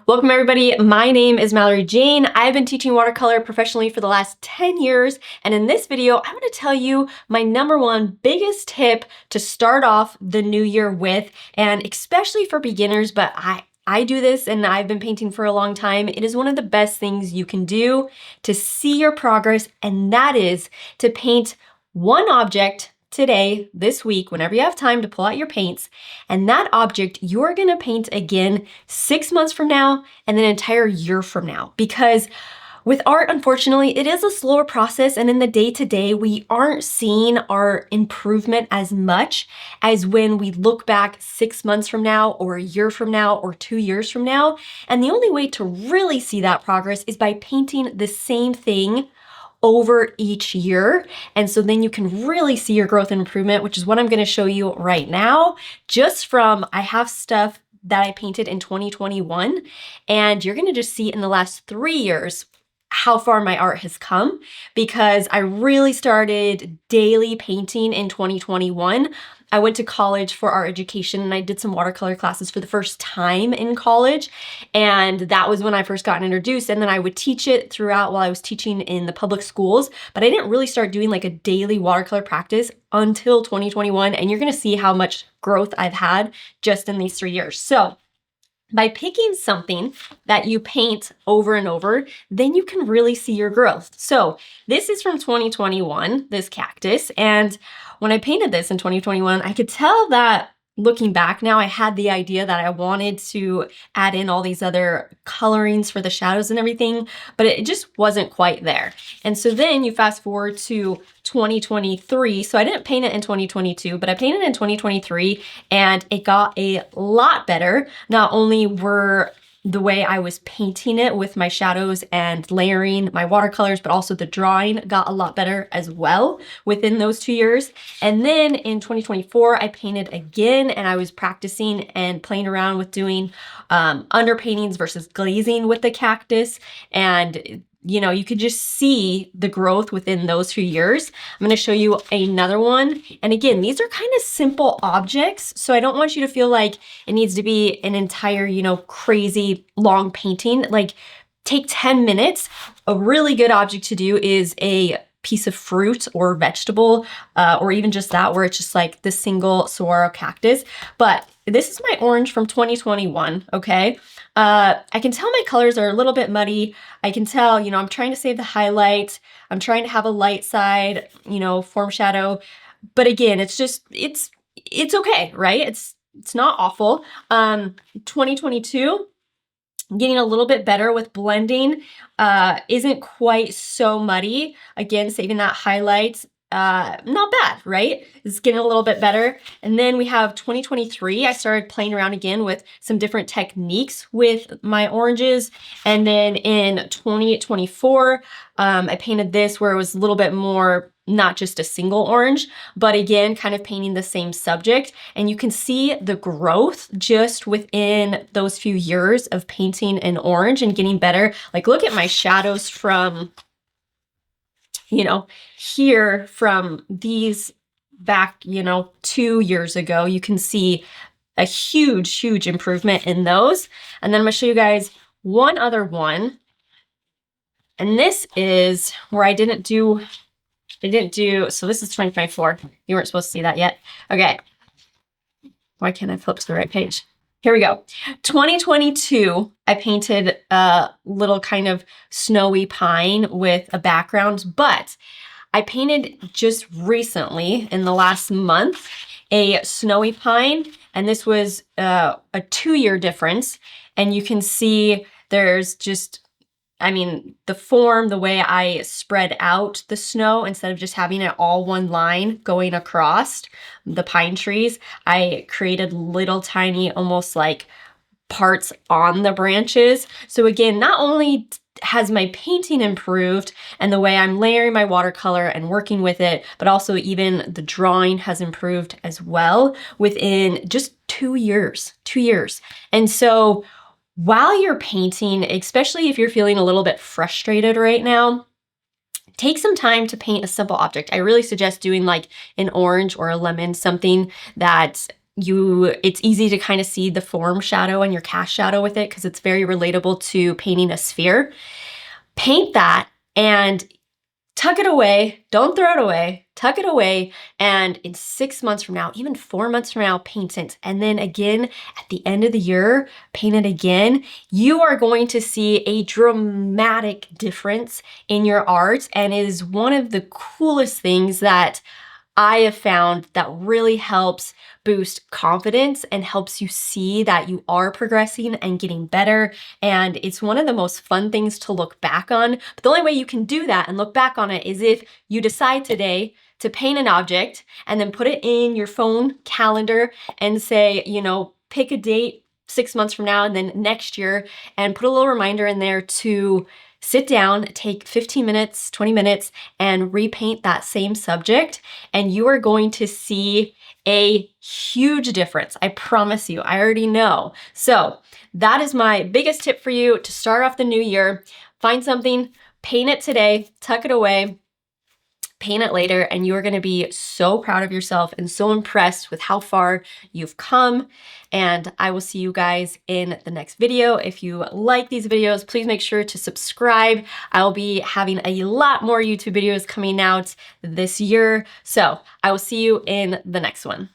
Welcome everybody, my name is Mallory Jane. I've been teaching watercolor professionally for the last 10 years, and in this video, I'm gonna tell you my number one biggest tip to start off the new year with, and especially for beginners, but I do this and I've been painting for a long time. It is one of the best things you can do to see your progress, and that is to paint one object today, this week, whenever you have time to pull out your paints, and that object you're gonna paint again 6 months from now and an entire year from now. Because with art, unfortunately, it is a slower process, and in the day-to-day, we aren't seeing our improvement as much as when we look back 6 months from now, or a year from now, or 2 years from now. And the only way to really see that progress is by painting the same thing over each year. And so then you can really see your growth and improvement, which is what I'm gonna show you right now. Just from, I have stuff that I painted in 2021, and you're gonna just see in the last 3 years how far my art has come, because I really started daily painting in 2021. I went to college for art education and I did some watercolor classes for the first time in college. And that was when I first got introduced. And then I would teach it throughout while I was teaching in the public schools. But I didn't really start doing like a daily watercolor practice until 2021. And you're gonna see how much growth I've had just in these 3 years. So by picking something that you paint over and over, then you can really see your growth. So this is from 2021, this cactus. And when I painted this in 2021, I could tell that looking back now, I had the idea that I wanted to add in all these other colorings for the shadows and everything, but it just wasn't quite there. And so then you fast forward to 2023. So I didn't paint it in 2022, but I painted in 2023 and it got a lot better. Not only were the way I was painting it with my shadows and layering my watercolors, but also the drawing got a lot better as well within those 2 years. And then in 2024, I painted again, and I was practicing and playing around with doing underpaintings versus glazing with the cactus. And you know, you could just see the growth within those few years. I'm gonna show you another one. And again, these are kind of simple objects, so I don't want you to feel like it needs to be an entire, crazy long painting. Like, take 10 minutes. A really good object to do is a piece of fruit or vegetable, or even just that, where it's just like the single saguaro cactus. But this is my orange from 2021, okay? I can tell my colors are a little bit muddy. I can tell, I'm trying to save the highlight. I'm trying to have a light side, form shadow. But again, it's okay, right? It's not awful. 2022, getting a little bit better with blending, isn't quite so muddy. Again, saving that highlight. Not bad, right? It's getting a little bit better. And then we have 2023. I started playing around again with some different techniques with my oranges. And then in 2024, I painted this where it was a little bit more, not just a single orange, but again, kind of painting the same subject. And you can see the growth just within those few years of painting an orange and getting better. Like, look at my shadows from here from these back, 2 years ago. You can see a huge improvement in those. And then I'm gonna show you guys one other one. And this is where I didn't do, so this is 2024. You weren't supposed to see that yet. Okay. Why can't I flip to the right page? Here we go. 2022, I painted a little kind of snowy pine with a background, but I painted just recently in the last month a snowy pine, and this was a 2-year difference. And you can see there's just, the form, the way I spread out the snow instead of just having it all one line going across the pine trees, I created little tiny, almost like parts on the branches. So again, not only has my painting improved and the way I'm layering my watercolor and working with it, but also even the drawing has improved as well within just 2 years. And so while you're painting, especially if you're feeling a little bit frustrated right now, take some time to paint a simple object. I really suggest doing like an orange or a lemon, something that it's easy to kind of see the form shadow and your cast shadow with it because it's very relatable to painting a sphere. Paint that and tuck it away. Don't throw it away. Tuck it away. And in 6 months from now, even 4 months from now, paint it. And then again, at the end of the year, paint it again. You are going to see a dramatic difference in your art, and it is one of the coolest things that I have found that really helps boost confidence and helps you see that you are progressing and getting better. And it's one of the most fun things to look back on. But the only way you can do that and look back on it is if you decide today to paint an object and then put it in your phone calendar and say, pick a date 6 months from now and then next year, and put a little reminder in there to sit down, take 15 minutes, 20 minutes, and repaint that same subject, and you are going to see a huge difference. I promise you, I already know. So that is my biggest tip for you to start off the new year. Find something, paint it today, tuck it away, paint it later, and you are going to be so proud of yourself and so impressed with how far you've come. And I will see you guys in the next video. If you like these videos, please make sure to subscribe. I'll be having a lot more YouTube videos coming out this year. So I will see you in the next one.